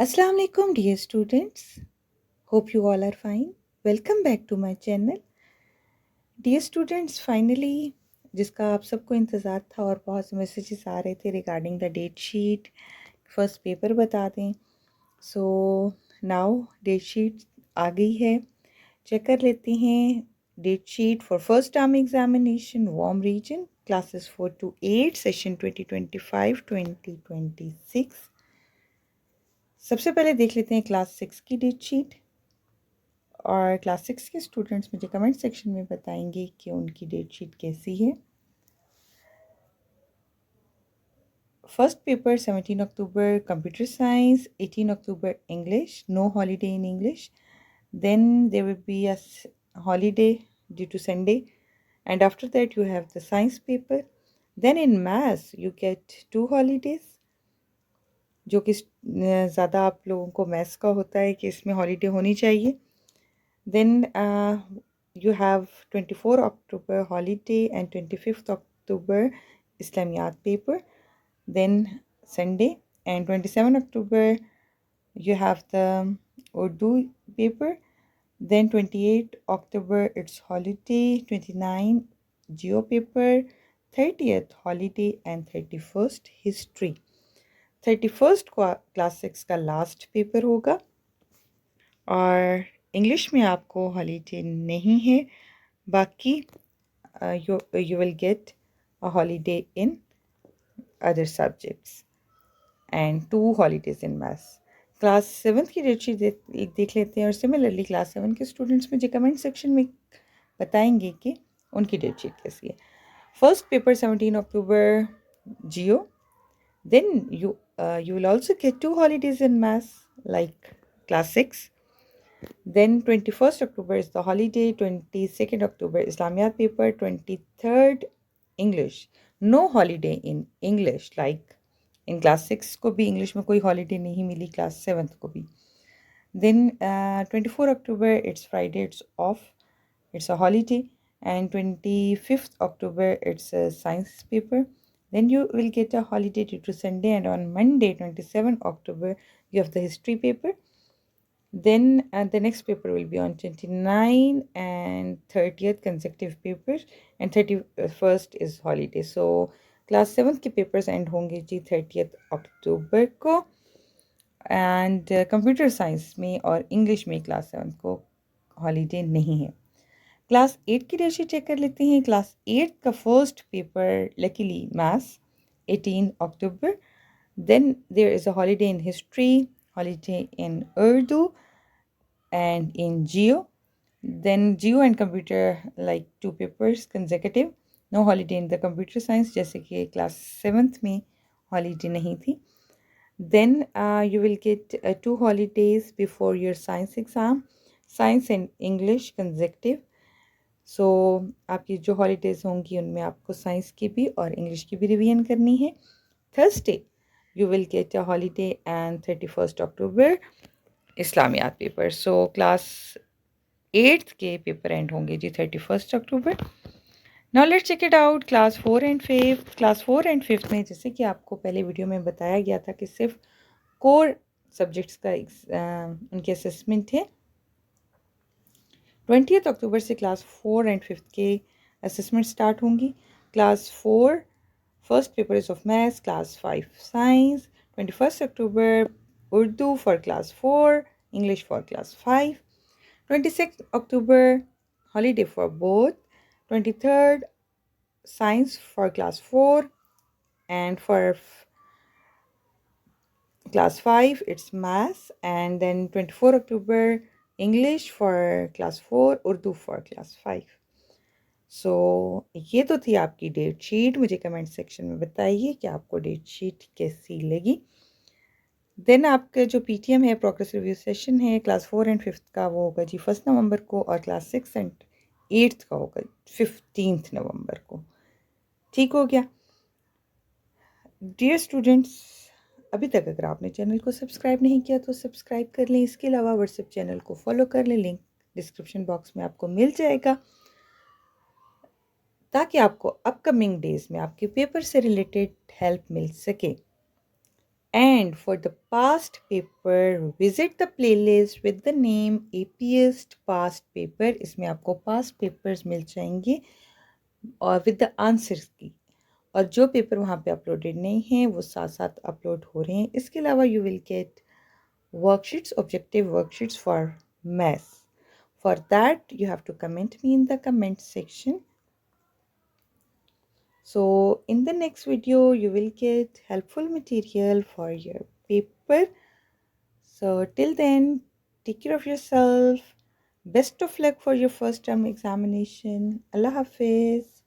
Assalamu alaikum dear students. Hope you all are fine. Welcome back to my channel. Dear students, finally जिसका आप सबको इंतज़ार था और बहुत से मैसेजेस आ रहे थे regarding the date sheet first paper बता दें. सो नाउ डेट शीट आ गई है. चेक कर लेते हैं date sheet for first term examination warm region classes 4 to 8 session 2025-2026. सबसे पहले देख लेते हैं क्लास 6 की डेट शीट. और क्लास 6 के स्टूडेंट्स मुझे कमेंट सेक्शन में बताएंगे कि उनकी डेट शीट कैसी है. First paper 17 October computer science, 18 October English, no holiday in English. Then there will be a holiday due to Sunday and after that you have the science paper. Then in maths you get 2 holidays जो कि ज़्यादा आप लोगों को maths का होता है कि इसमें हॉलीडे होनी चाहिए. Then you have 24 October holiday and 25th October Islamiyat paper. Then Sunday and 27 October you have the Urdu paper. Then 28 October it's holiday, 29 geo paper, 30th holiday and 31st history. 31st class 6 का last paper होगा और English में आपको holiday नहीं है. बाकी you will get a holiday in other subjects and 2 holidays in maths. Class 7 की date sheet देख लेते हैं और सिमिलरली क्लास 7 के स्टूडेंट्स मुझे कमेंट सेक्शन में बताएंगे कि उनकी डेट शीट कैसी है. First paper 17 October geo. Then you will also get 2 holidays in maths like class 6. Then 21st October is the holiday, 22nd October Islamiyat paper, 23rd English. No holiday in English like in class 6 को भी English में कोई holiday नहीं मिली, class 7th को भी. Then 24 October it's Friday, it's off, it's a holiday. And 25th October it's a science paper. Then you will get a holiday due to Sunday, and on Monday 27 October you have the history paper. Then the next paper will be on 29 and 30th consecutive papers, and 31st is holiday. So class 7th के papers end होंगे जी 30th अक्टूबर को. And computer science में और English में class 7 को holiday नहीं है. Class 8 की डेट शीट चेक कर लेते हैं. क्लास 8 का first paper luckily maths 18 October. Then there is a holiday in history, holiday in Urdu and in Geo. Then Geo and Computer like 2 papers consecutive. No holiday in the Computer Science जैसे कि class 7th में holiday नहीं थी. Then you will get 2 holidays before your science exam, science and English consecutive. So आपकी जो holidays होंगी उनमें आपको साइंस की भी और इंग्लिश की भी रिवीजन करनी है. Thursday you will get a holiday and 31st October Islamiat paper. So class 8th के पेपर एंड होंगे जी 31st October. Now let's check it out class 4 and 5. Class 4 and 5 में जैसे कि आपको पहले वीडियो में बताया गया था कि सिर्फ कोर सब्जेक्ट्स का उनके असेसमेंट है. 20th अक्टूबर से क्लास 4 एंड 5 के असेसमेंट स्टार्ट होंगी. Class 4 first paper is of maths, class 5 science. 21st October Urdu for class 4, English for class 5. 26th October holiday for both. 23rd science for class 4, and for class 5 it's maths. And then 24 October English for class 4, Urdu for class 5. सो ये तो थी आपकी date sheet. मुझे comment section में बताइए कि आपको date sheet कैसी लगी. देन आपका जो पीटीएम है प्रोग्रेस रिव्यू सेशन है क्लास 4 एंड 5 का वो होगा जी 1 नवंबर को, और क्लास 6 एंड 8 का होगा 15 नवंबर को. ठीक हो गया. डियर स्टूडेंट्स, अभी तक अगर आपने चैनल को सब्सक्राइब नहीं किया तो सब्सक्राइब कर लें. इसके अलावा व्हाट्सएप चैनल को फॉलो कर लें, लिंक डिस्क्रिप्शन बॉक्स में आपको मिल जाएगा, ताकि आपको अपकमिंग डेज में आपके पेपर से रिलेटेड हेल्प मिल सके. And for the past paper, visit the playlist with the name APS past paper. इसमें आपको past papers मिल जाएंगे और with the answers की, और जो पेपर वहाँ पे अपलोडेड नहीं हैं वो साथ साथ अपलोड हो रहे हैं. इसके अलावा you will get worksheets, objective worksheets for math. For that, you have to comment me in the comment section. So in the next video, you will get helpful material for your paper. So till then, take care of yourself. Best of luck for your first term examination. Allah Hafiz.